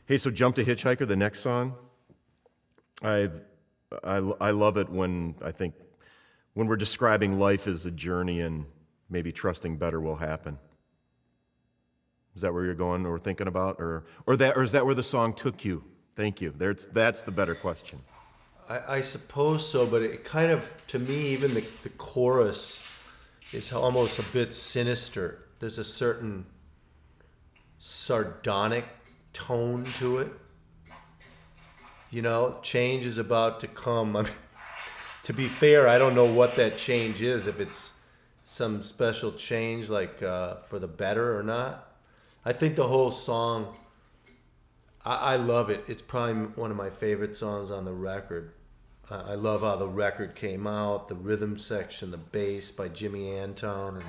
Hey, so jump to Hitchhiker, the next song. I I love it when I think when we're describing life as a journey and maybe trusting better will happen. Is that where you're going or thinking about, or is that where the song took you? Thank you. That's the better question. I suppose so, but it kind of, to me, even the chorus is almost a bit sinister. There's a certain sardonic tone to it. You know, change is about to come. I mean, to be fair, I don't know what that change is, if it's some special change like for the better or not. I think the whole song, I love it. It's probably one of my favorite songs on the record. I love how the record came out, the rhythm section, the bass by Jimmy Anton, and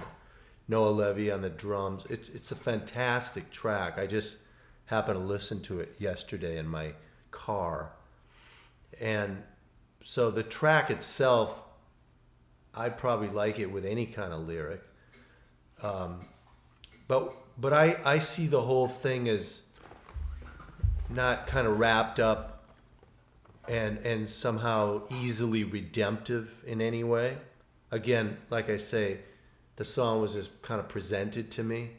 Noah Levy on the drums. It's a fantastic track. I just happened to listen to it yesterday in my car. And so the track itself, I'd probably like it with any kind of lyric. But I see the whole thing as not kind of wrapped up and somehow easily redemptive in any way. Again, like I say, the song was just kind of presented to me.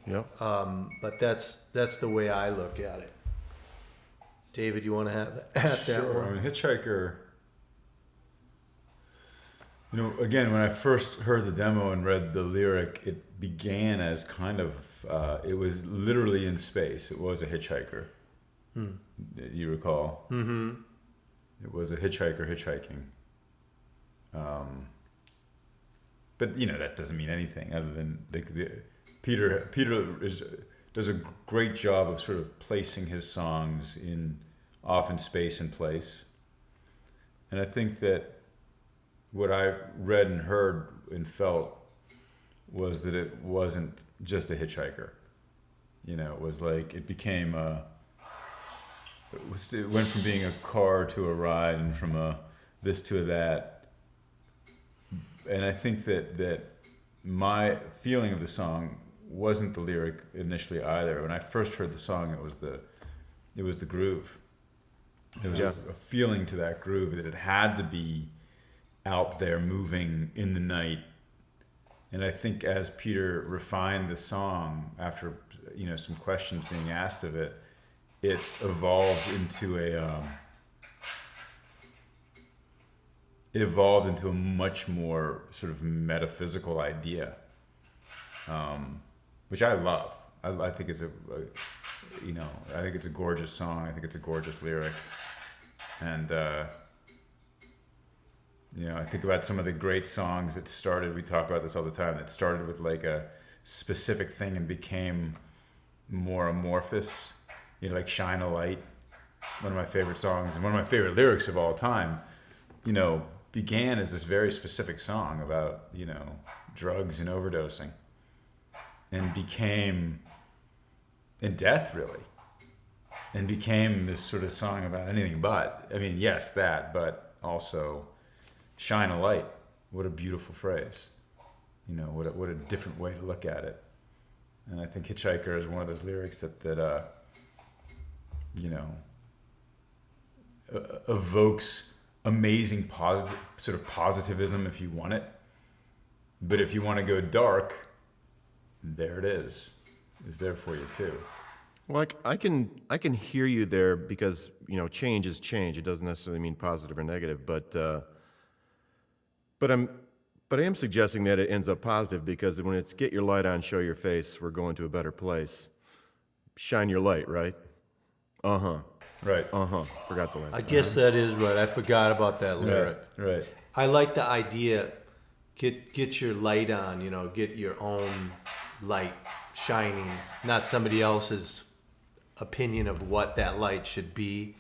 Yeah. But that's the way I look at it. David, you want to have that Sure. one? I mean, Hitchhiker. You know, again, when I first heard the demo and read the lyric, it began as kind of, it was literally in space. It was a hitchhiker. You recall? Mm-hmm. It was a hitchhiker hitchhiking. But you know, that doesn't mean anything other than Peter does a great job of sort of placing his songs in often space and place. And I think that what I read and heard and felt was that it wasn't just a hitchhiker. You know, it was like it became it went from being a car to a ride and from a this to a that. And I think that my feeling of the song wasn't the lyric initially either. When I first heard the song, it was the groove. There was a feeling to that groove that it had to be out there moving in the night. And I think as Peter refined the song after, you know, some questions being asked of it, it evolved into a much more sort of metaphysical idea, which I love. I think it's I think it's a gorgeous song. I think it's a gorgeous lyric, and I think about some of the great songs that started. We talk about this all the time. That started with like a specific thing and became more amorphous. You know, like "Shine a Light," one of my favorite songs and one of my favorite lyrics of all time. You know, began as this very specific song about, you know, drugs and overdosing, and became, and death really, and became this sort of song about anything but. I mean, yes, that, but also shine a light. What a beautiful phrase. You know, what a different way to look at it. And I think Hitchhiker is one of those lyrics that evokes amazing positivism if you want it. But if you want to go dark, there it is. It's there for you too. Well, I can hear you there because, you know, change is change. It doesn't necessarily mean positive or negative, but I am suggesting that it ends up positive because when it's get your light on, show your face, we're going to a better place. Shine your light, right? Right. Forgot the last. I guess that is right. I forgot about that lyric. Right. I like the idea. Get your light on. You know, get your own light shining, not somebody else's opinion of what that light should be.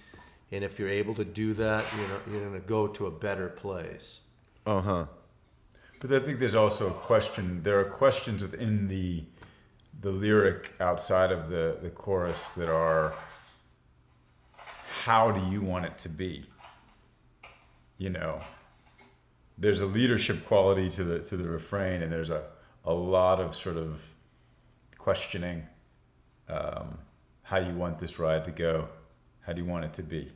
And if you're able to do that, you're gonna go to a better place. But I think there's also a question. There are questions within the lyric outside of the chorus that are, how do you want it to be? You know, there's a leadership quality to the refrain, and there's a lot of sort of questioning. how you want this ride to go. How do you want it to be?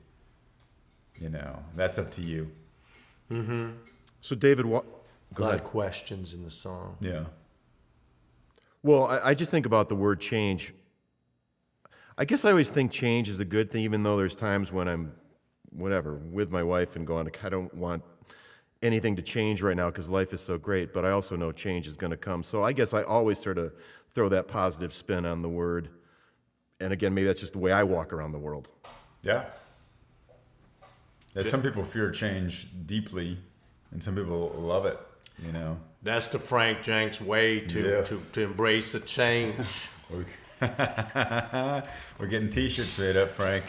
You know, that's up to you. So David, A go lot ahead. of questions in the song. Yeah. Well, I just think about the word change. I guess I always think change is a good thing, even though there's times when I'm, whatever, with my wife and going, I don't want anything to change right now because life is so great, but I also know change is going to come. So I guess I always sort of throw that positive spin on the word. And again, maybe that's just the way I walk around the world. Yeah. Yeah, some people fear change deeply, and some people love it, you know. That's the Frank Jenks way to embrace the change. We're getting t-shirts made up, Frank.